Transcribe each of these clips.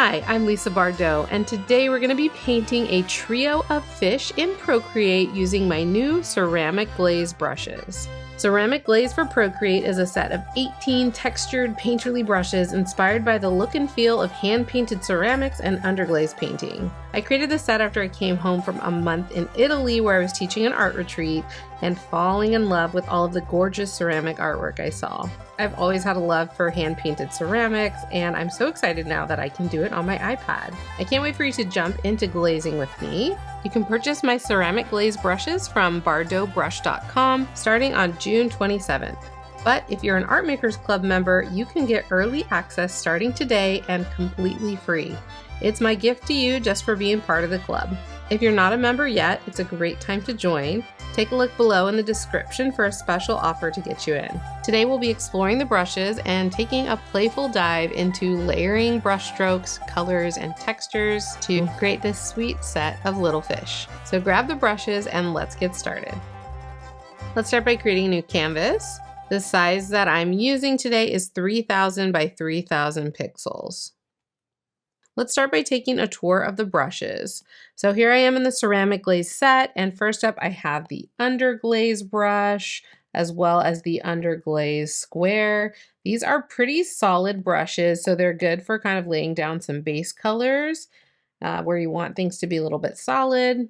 Hi, I'm Lisa Bardot, and today we're going to be painting a trio of fish in Procreate using my new Ceramic Glaze brushes. Ceramic Glaze for Procreate is a set of 18 textured painterly brushes inspired by the look and feel of hand-painted ceramics and underglaze painting. I created this set after I came home from a month in Italy where I was teaching an art retreat and falling in love with all of the gorgeous ceramic artwork I saw. I've always had a love for hand-painted ceramics, and I'm so excited now that I can do it on my iPad. I can't wait for you to jump into glazing with me. You can purchase my Ceramic Glaze brushes from bardotbrush.com starting on June 27th. But if you're an Art Makers Club member, you can get early access starting today and completely free. It's my gift to you just for being part of the club. If you're not a member yet, it's a great time to join. Take a look below in the description for a special offer to get you in. Today we'll be exploring the brushes and taking a playful dive into layering brush strokes, colors, and textures to create this sweet set of little fish. So grab the brushes and let's get started. Let's start by creating a new canvas. The size that I'm using today is 3000 by 3000 pixels. Let's start by taking a tour of the brushes. So here I am in the Ceramic Glaze set, and first up I have the Underglaze brush as well as the Underglaze square. These are pretty solid brushes, so they're good for kind of laying down some base colors where you want things to be a little bit solid.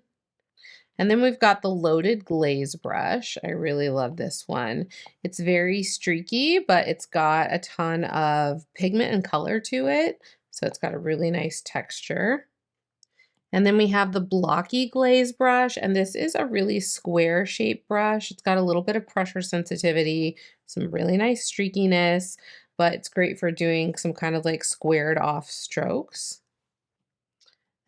And then we've got the Loaded Glaze brush. I really love this one. It's very streaky, but it's got a ton of pigment and color to it. So it's got a really nice texture. And then we have the Blocky Glaze brush, and this is a really square shaped brush. It's got a little bit of pressure sensitivity, some really nice streakiness, but it's great for doing some kind of like squared off strokes.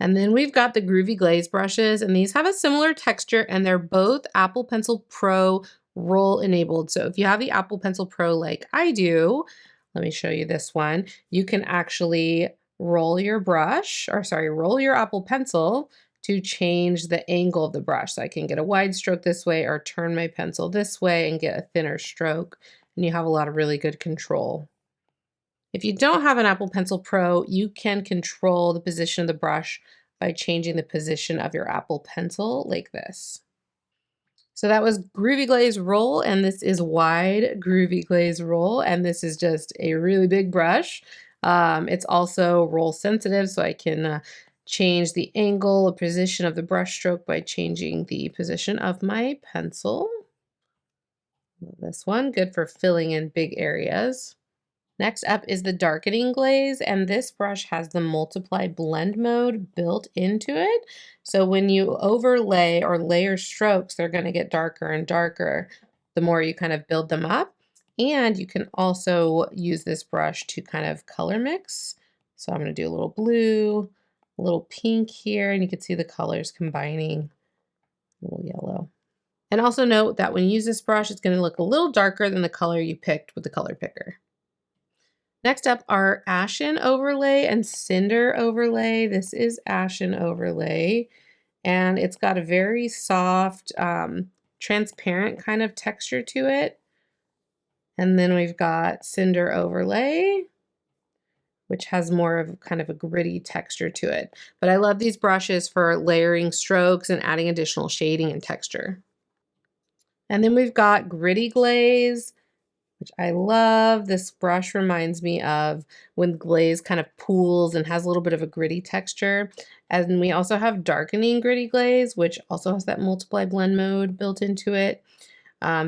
And then we've got the Groovy Glaze brushes, and these have a similar texture, and they're both Apple Pencil Pro roll enabled. So if you have the Apple Pencil Pro like I do, let me show you this one. You can actually roll your Apple Pencil to change the angle of the brush. So I can get a wide stroke this way or turn my pencil this way and get a thinner stroke, and you have a lot of really good control. If you don't have an Apple Pencil Pro, you can control the position of the brush by changing the position of your Apple Pencil like this. So that was Groovy Glaze Roll, and this is Wide Groovy Glaze Roll, and this is just a really big brush. It's also roll sensitive, so I can change the angle or position of the brush stroke by changing the position of my pencil. This one, good for filling in big areas. Next up is the Darkening Glaze, and this brush has the Multiply Blend mode built into it. So when you overlay or layer strokes, they're going to get darker and darker the more you kind of build them up. And you can also use this brush to kind of color mix. So I'm going to do a little blue, a little pink here, and you can see the colors combining, a little yellow. And also note that when you use this brush, it's going to look a little darker than the color you picked with the color picker. Next up are Ashen Overlay and Cinder Overlay. This is Ashen Overlay, and it's got a very soft, transparent kind of texture to it. And then we've got Cinder Overlay, which has more of kind of a gritty texture to it. But I love these brushes for layering strokes and adding additional shading and texture. And then we've got Gritty Glaze, which I love. This brush reminds me of when glaze kind of pools and has a little bit of a gritty texture. And we also have Darkening Gritty Glaze, which also has that Multiply Blend mode built into it.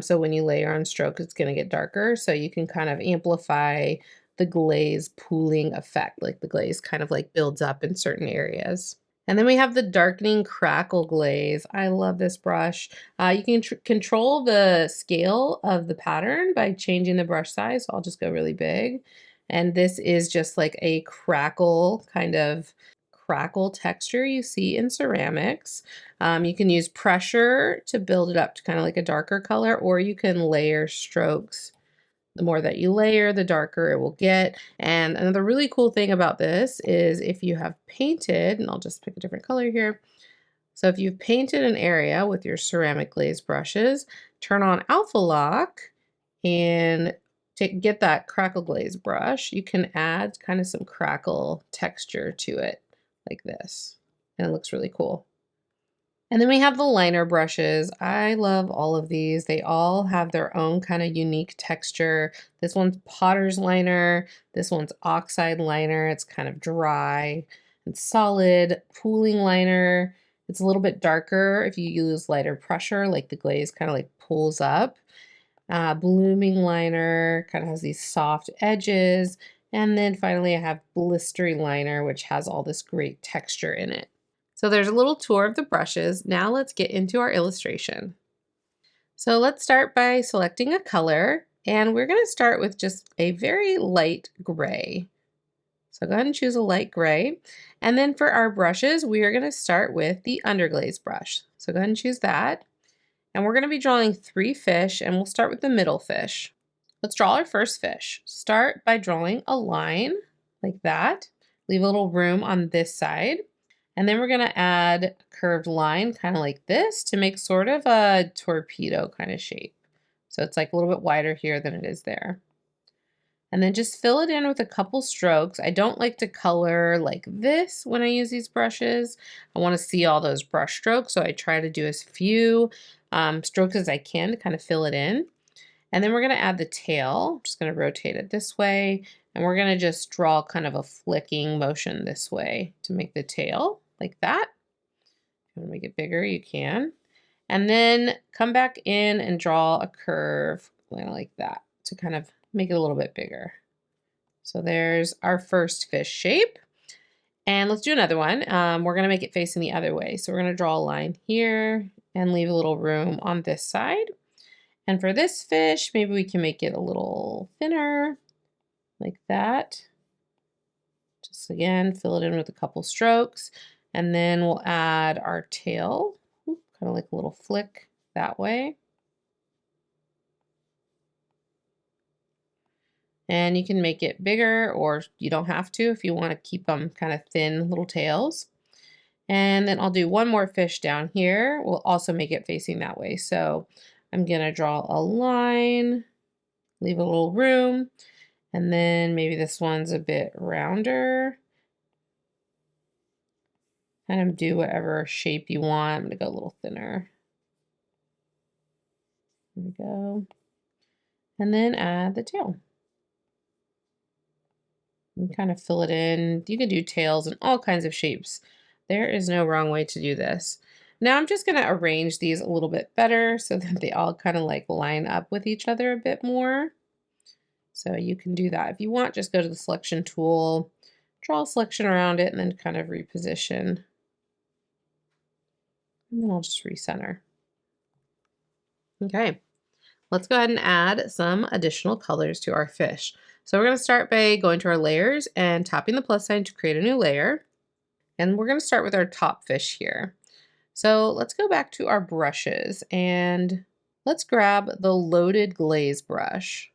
So when you layer on stroke, it's going to get darker. So you can kind of amplify the glaze pooling effect, like the glaze kind of like builds up in certain areas. And then we have the Darkening Crackle Glaze. I love this brush. You can control the scale of the pattern by changing the brush size. So I'll just go really big. And this is just like a crackle, kind of crackle texture you see in ceramics. You can use pressure to build it up to kind of like a darker color, or you can layer strokes. The more that you layer, the darker it will get. And another really cool thing about this is if you have painted, and I'll just pick a different color here. So if you've painted an area with your Ceramic Glaze brushes, turn on Alpha Lock and get that crackle glaze brush, you can add kind of some crackle texture to it like this. And it looks really cool. And then we have the liner brushes. I love all of these. They all have their own kind of unique texture. This one's Potter's liner. This one's oxide liner. It's kind of dry and solid. Pooling liner. It's a little bit darker if you use lighter pressure, like the glaze kind of like pulls up. Blooming liner kind of has these soft edges. And then finally I have blistery liner, which has all this great texture in it. So there's a little tour of the brushes. Now let's get into our illustration. So let's start by selecting a color, and we're going to start with just a very light gray. So go ahead and choose a light gray. And then for our brushes, we are going to start with the underglaze brush. So go ahead and choose that. And we're going to be drawing 3 fish, and we'll start with the middle fish. Let's draw our first fish. Start by drawing a line like that. Leave a little room on this side. And then we're going to add a curved line kind of like this to make sort of a torpedo kind of shape. So it's like a little bit wider here than it is there. And then just fill it in with a couple strokes. I don't like to color like this when I use these brushes. I want to see all those brush strokes, so I try to do as few strokes as I can to kind of fill it in. And then we're going to add the tail. I'm just going to rotate it this way. And we're going to just draw kind of a flicking motion this way to make the tail like that. If you want to make it bigger, you can. And then come back in and draw a curve like that to kind of make it a little bit bigger. So there's our first fish shape. And let's do another one. We're going to make it facing the other way. So we're going to draw a line here and leave a little room on this side. And for this fish, maybe we can make it a little thinner, like that. Just again, fill it in with a couple strokes. And then we'll add our tail, kind of like a little flick that way. And you can make it bigger, or you don't have to if you want to keep them kind of thin little tails. And then I'll do one more fish down here. We'll also make it facing that way. So I'm going to draw a line, leave a little room, and then maybe this one's a bit rounder. Kind of do whatever shape you want. I'm going to go a little thinner. There we go. And then add the tail. And kind of fill it in. You can do tails in all kinds of shapes. There is no wrong way to do this. Now I'm just going to arrange these a little bit better so that they all kind of like line up with each other a bit more. So you can do that. If you want, just go to the selection tool, draw a selection around it, and then kind of reposition. And then I'll just recenter. Okay, let's go ahead and add some additional colors to our fish. So we're going to start by going to our layers and tapping the plus sign to create a new layer. And we're going to start with our top fish here. So let's go back to our brushes and let's grab the loaded glaze brush.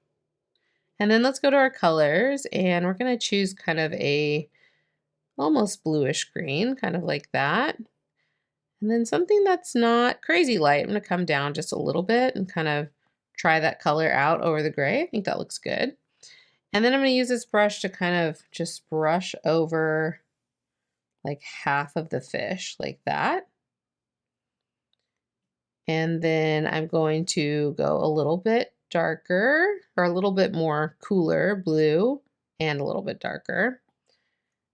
And then let's go to our colors, and we're going to choose kind of a almost bluish green, kind of like that. And then something that's not crazy light. I'm going to come down just a little bit and kind of try that color out over the gray. I think that looks good. And then I'm going to use this brush to kind of just brush over like half of the fish like that. And then I'm going to go a little bit darker, or a little bit more cooler blue and a little bit darker,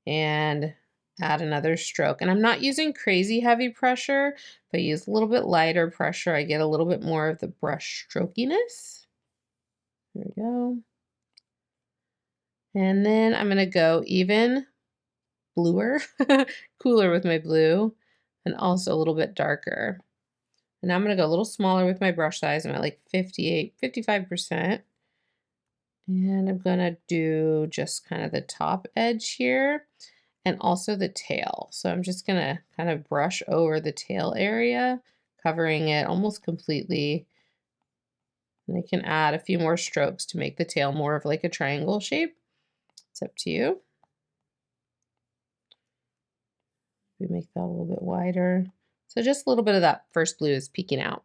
and add another stroke. And I'm not using crazy heavy pressure. If I use a little bit lighter pressure, I get a little bit more of the brush strokiness. There we go. And then I'm going to go even bluer, cooler with my blue, and also a little bit darker. And now I'm going to go a little smaller with my brush size. I'm at like 58, 55%. And I'm going to do just kind of the top edge here and also the tail. So I'm just going to kind of brush over the tail area, covering it almost completely. And I can add a few more strokes to make the tail more of like a triangle shape. It's up to you. We make that a little bit wider. So just a little bit of that first blue is peeking out.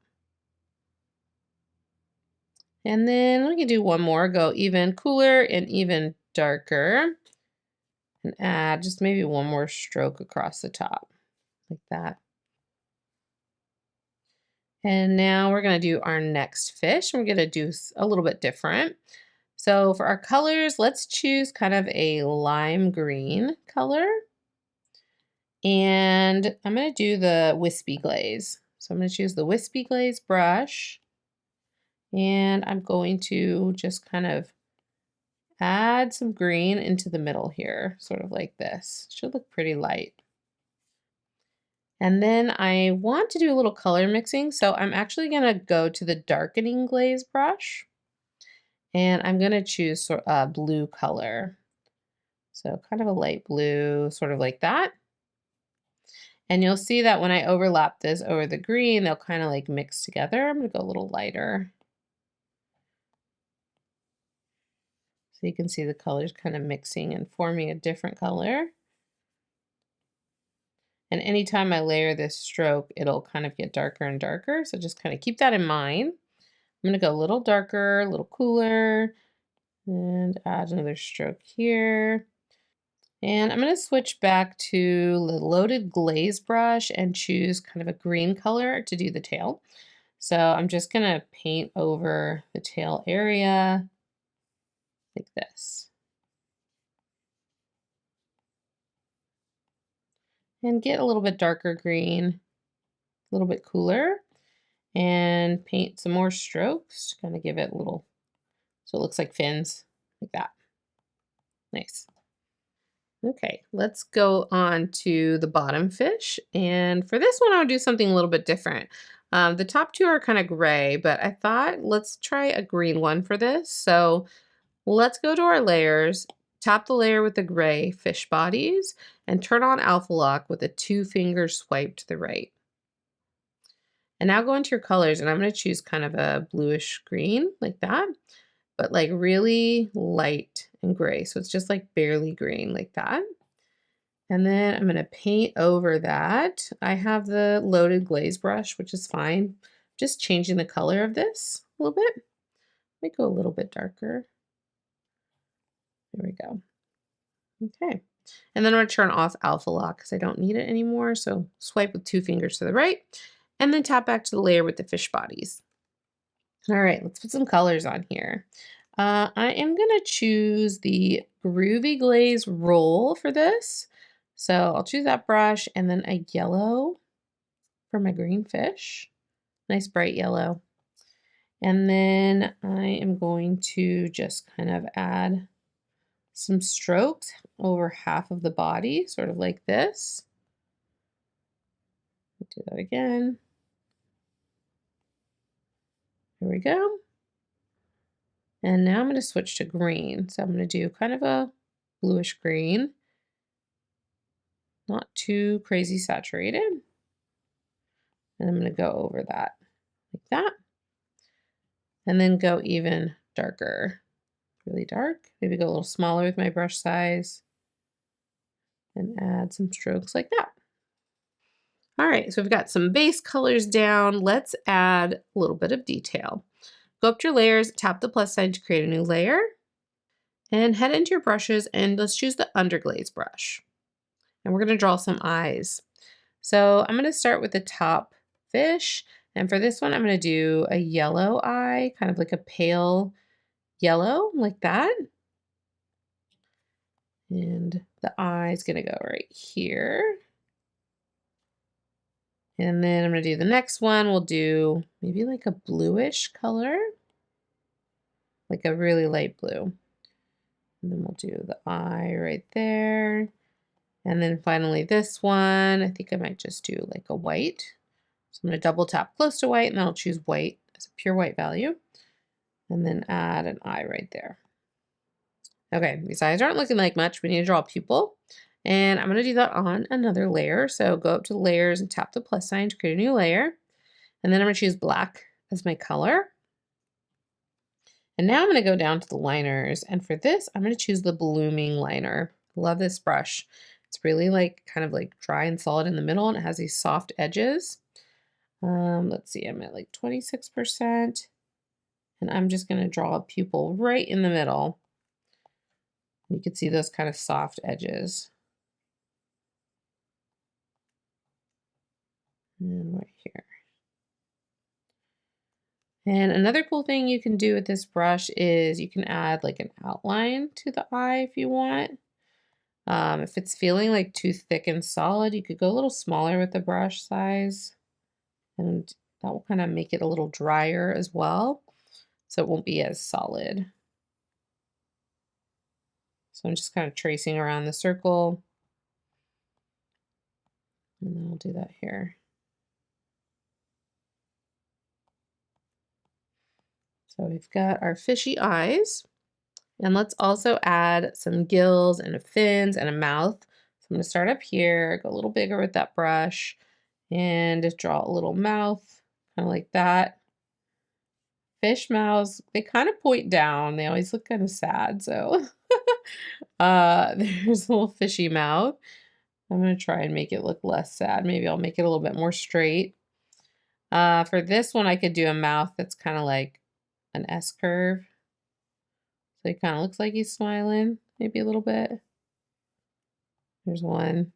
And then we can do one more, go even cooler and even darker, and add just maybe one more stroke across the top, like that. And now we're gonna do our next fish. We're gonna do a little bit different. So for our colors, let's choose kind of a lime green color. And I'm gonna do the wispy glaze. So I'm gonna choose the wispy glaze brush. And I'm going to just kind of add some green into the middle here, sort of like this. Should look pretty light. And then I want to do a little color mixing, so I'm actually gonna go to the darkening glaze brush, and I'm gonna choose a blue color. So kind of a light blue, sort of like that. And you'll see that when I overlap this over the green, they'll kind of like mix together. I'm gonna go a little lighter. So you can see the colors kind of mixing and forming a different color. And anytime I layer this stroke, it'll kind of get darker and darker. So just kind of keep that in mind. I'm gonna go a little darker, a little cooler, and add another stroke here. And I'm gonna switch back to the loaded glaze brush and choose kind of a green color to do the tail. So I'm just gonna paint over the tail area like this. And get a little bit darker green, a little bit cooler, and paint some more strokes to kind of give it a little, so it looks like fins, like that. Nice. Okay, let's go on to the bottom fish. And for this one, I'll do something a little bit different. The top two are kind of gray, but I thought let's try a green one for this. So let's go to our layers, tap the layer with the gray fish bodies, and turn on Alpha Lock with a 2-finger swipe to the right. And now go into your colors, and I'm going to choose kind of a bluish green like that, but like really light and gray. So it's just like barely green like that. And then I'm going to paint over that. I have the loaded glaze brush, which is fine. Just changing the color of this a little bit. Let me go a little bit darker. There we go. Okay. And then I'm going to turn off Alpha Lock because I don't need it anymore. So swipe with 2 fingers to the right and then tap back to the layer with the fish bodies. All right, let's put some colors on here. I am going to choose the Groovy Glaze Roll for this. So I'll choose that brush and then a yellow for my green fish. Nice bright yellow. And then I am going to just kind of add some strokes over half of the body, sort of like this. Do that again. There we go. And now I'm going to switch to green. So I'm going to do kind of a bluish green. Not too crazy saturated. And I'm going to go over that like that. And then go even darker, really dark. Maybe go a little smaller with my brush size and add some strokes like that. All right, so we've got some base colors down. Let's add a little bit of detail. Go up to your layers, tap the plus sign to create a new layer, and head into your brushes and let's choose the underglaze brush. And we're gonna draw some eyes. So I'm gonna start with the top fish. And for this one, I'm gonna do a yellow eye, kind of like a pale yellow, like that. And the eye is gonna go right here. And then I'm gonna do the next one. We'll do maybe like a bluish color, like a really light blue. And then we'll do the eye right there. And then finally this one, I think I might just do like a white. So I'm gonna double tap close to white and then I'll choose white as a pure white value. And then add an eye right there. Okay, these eyes aren't looking like much. We need to draw a pupil. And I'm gonna do that on another layer. So go up to the layers and tap the plus sign to create a new layer. And then I'm gonna choose black as my color. And now I'm gonna go down to the liners. And for this, I'm gonna choose the blooming liner. Love this brush. It's really like kind of like dry and solid in the middle and it has these soft edges. Let's see, I'm at like 26%. And I'm just going to draw a pupil right in the middle. You can see those kind of soft edges. And right here. And another cool thing you can do with this brush is you can add like an outline to the eye if you want. If it's feeling like too thick and solid, you could go a little smaller with the brush size, and that will kind of make it a little drier as well, so it won't be as solid. So I'm just kind of tracing around the circle, and then I'll do that here. So we've got our fishy eyes, and let's also add some gills and fins and a mouth. So I'm going to start up here, go a little bigger with that brush, and just draw a little mouth, kind of like that. Fish mouths, they kind of point down. They always look kind of sad, so there's a little fishy mouth. I'm going to try and make it look less sad. Maybe I'll make it a little bit more straight. For this one, I could do a mouth that's kind of like an S curve. So it kind of looks like he's smiling, maybe a little bit. There's one.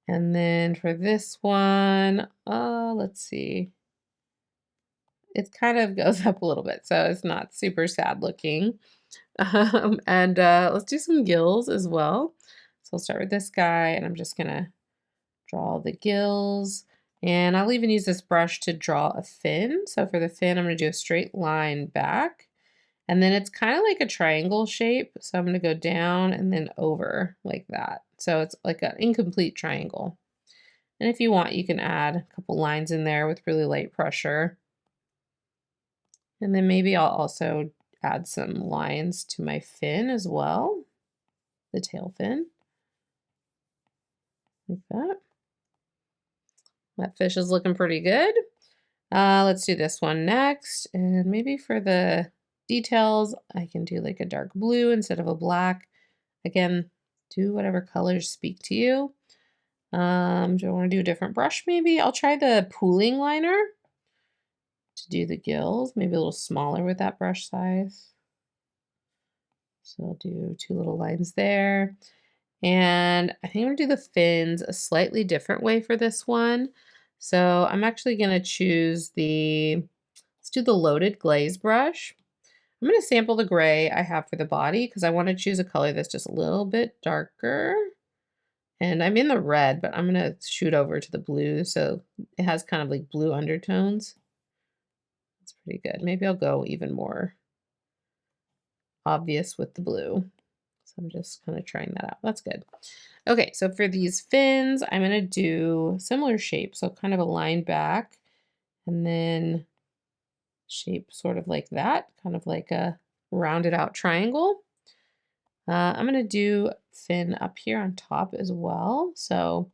And then for this one, let's see. It kind of goes up a little bit, so it's not super sad looking. And let's do some gills as well. So I'll start with this guy, and I'm just gonna draw the gills. And I'll even use this brush to draw a fin. So for the fin, I'm gonna do a straight line back. And then it's kind of like a triangle shape. So I'm gonna go down and then over like that. So it's like an incomplete triangle. And if you want, you can add a couple lines in there with really light pressure. And then maybe I'll also add some lines to my fin as well, the tail fin, like that. That fish is looking pretty good. Let's do this one next, and maybe for the details, I can do like a dark blue instead of a black. Again, do whatever colors speak to you. Do I want to do a different brush maybe? I'll try the pooling liner to do the gills, maybe a little smaller with that brush size. So I'll do 2 little lines there. And I think I'm gonna do the fins a slightly different way for this one. So I'm actually gonna choose let's do the loaded glaze brush. I'm gonna sample the gray I have for the body because I want to choose a color that's just a little bit darker. And I'm in the red, but I'm gonna shoot over to the blue so it has kind of like blue undertones. That's pretty good. Maybe I'll go even more obvious with the blue. So I'm just kind of trying that out. That's good. Okay, so for these fins, I'm going to do similar shape. So kind of a line back and then shape sort of like that, kind of like a rounded out triangle. I'm going to do fin up here on top as well. So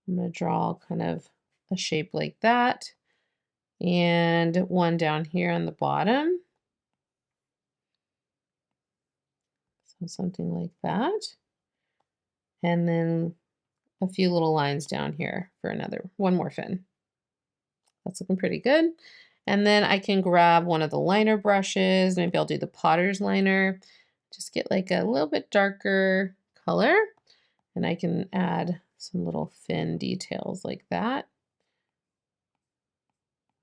I'm going to draw kind of a shape like that and one down here on the bottom. So something like that. And then a few little lines down here for one more fin. That's looking pretty good. And then I can grab one of the liner brushes. Maybe I'll do the Potter's liner. Just get like a little bit darker color. And I can add some little fin details like that.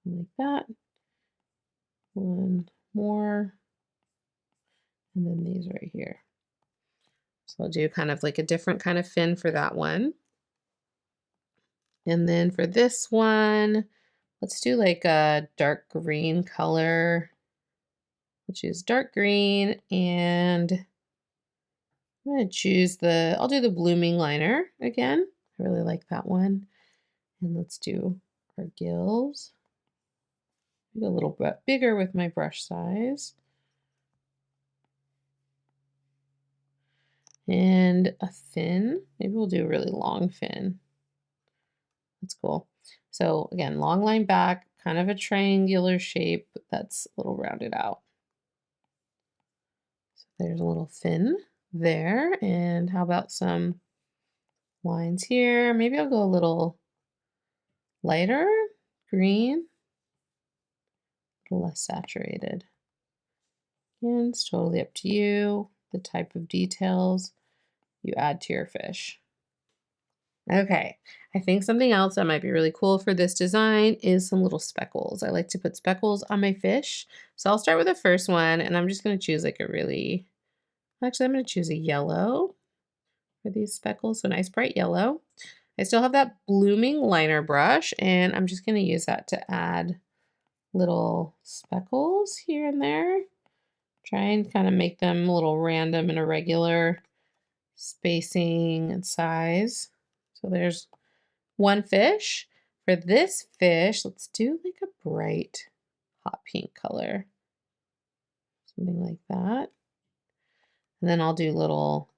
Like that. One more. And then these right here. So I'll do kind of like a different kind of fin for that one. And then for this one, let's do like a dark green color. We'll choose dark green, and I'm going to choose I'll do the blooming liner again. I really like that one. And let's do our gills. Maybe a little bit bigger with my brush size. And a fin. Maybe we'll do a really long fin. That's cool. So again, long line back, kind of a triangular shape that's a little rounded out. So there's a little fin there. And how about some lines here? Maybe I'll go a little lighter green, less saturated. And it's totally up to you, the type of details you add to your fish. Okay, I think something else that might be really cool for this design is some little speckles. I like to put speckles on my fish. So I'll start with the first one, and I'm just going to choose like a really, actually I'm going to choose a yellow for these speckles, so nice bright yellow. I still have that blooming liner brush, and I'm just going to use that to add little speckles here and there. Try and kind of make them a little random and irregular spacing and size. So there's one fish. For this fish, let's do like a bright hot pink color. Something like that. And then I'll do little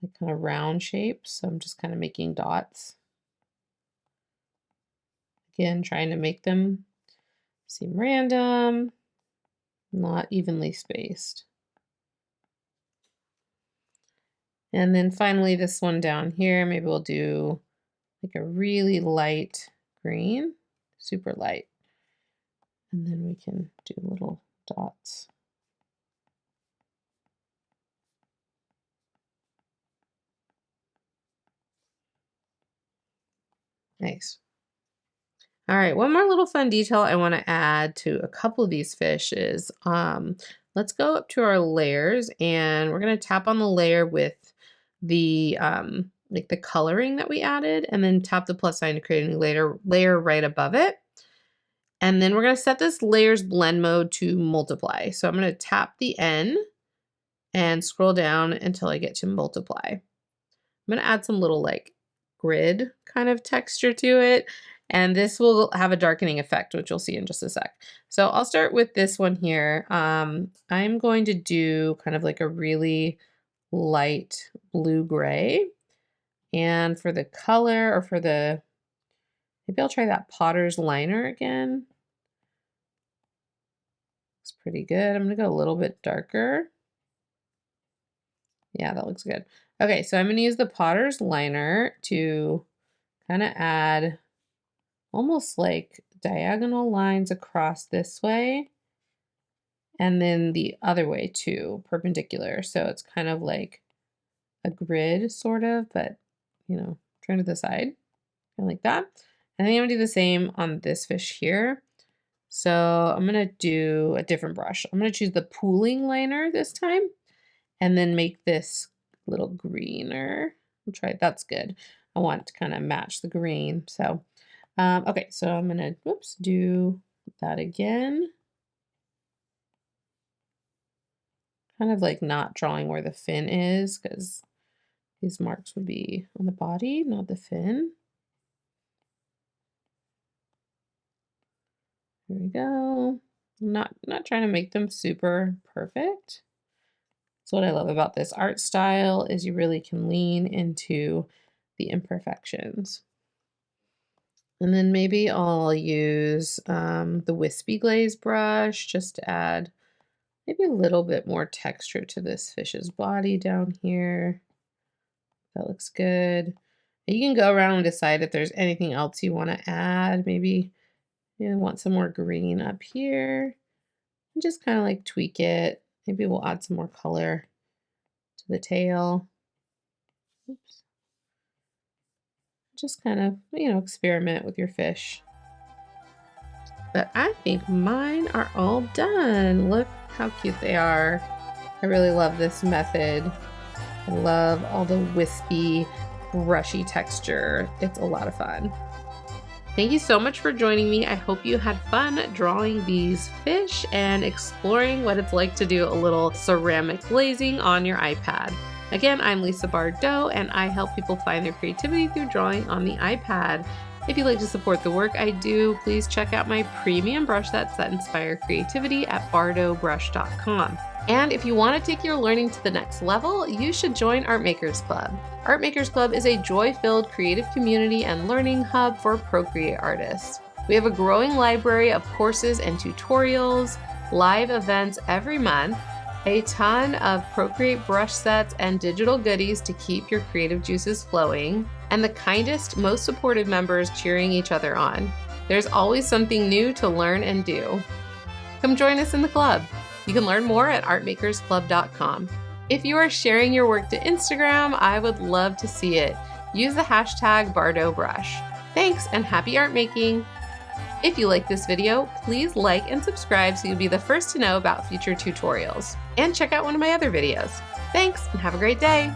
like kind of round shapes. So I'm just kind of making dots. Again, trying to make them seem random, not evenly spaced. And then finally this one down here, maybe we'll do like a really light green, super light. And then we can do little dots. Nice. All right, one more little fun detail I want to add to a couple of these fish is, let's go up to our layers, and we're going to tap on the layer with the like the coloring that we added, and then tap the plus sign to create a new layer right above it. And then we're going to set this layers blend mode to multiply. So I'm going to tap the N and scroll down until I get to multiply. I'm going to add some little like grid kind of texture to it. And this will have a darkening effect, which you'll see in just a sec. So I'll start with this one here. I'm going to do kind of like a really light blue-gray. And for the color, or for the, maybe I'll try that Potter's liner again. Looks pretty good. I'm gonna go a little bit darker. Yeah, that looks good. Okay, so I'm gonna use the Potter's liner to kind of add almost like diagonal lines across this way, and then the other way too, perpendicular. So it's kind of like a grid sort of, but you know, turn to the side, kind of like that. And then I'm gonna do the same on this fish here. So I'm gonna do a different brush. I'm gonna choose the pooling liner this time, and then make this a little greener. I'll try it, that's good. I want to kind of match the green. So, okay, so I'm gonna, whoops, do that again. Kind of like not drawing where the fin is, because these marks would be on the body, not the fin. There we go. I'm not trying to make them super perfect. That's what I love about this art style, is you really can lean into the imperfections. And then maybe I'll use the wispy glaze brush just to add maybe a little bit more texture to this fish's body down here. That looks good. You can go around and decide if there's anything else you want to add. Maybe you want some more green up here. And just kind of like tweak it. Maybe we'll add some more color to the tail. Oops. Just kind of, you know, experiment with your fish. But I think mine are all done. Look how cute they are. I really love this method. I love all the wispy, brushy texture. It's a lot of fun. Thank you so much for joining me. I hope you had fun drawing these fish and exploring what it's like to do a little ceramic glazing on your iPad. Again, I'm Lisa Bardot, and I help people find their creativity through drawing on the iPad. If you'd like to support the work I do, please check out my premium brush sets that inspire creativity at bardotbrush.com. And if you want to take your learning to the next level, you should join Art Makers Club. Art Makers Club is a joy-filled creative community and learning hub for Procreate artists. We have a growing library of courses and tutorials, live events every month, a ton of Procreate brush sets and digital goodies to keep your creative juices flowing, and the kindest, most supportive members cheering each other on. There's always something new to learn and do. Come join us in the club. You can learn more at artmakersclub.com. If you are sharing your work to Instagram, I would love to see it. Use the hashtag Bardot brush. Thanks and happy art making! If you like this video, please like and subscribe so you'll be the first to know about future tutorials. And check out one of my other videos. Thanks and have a great day!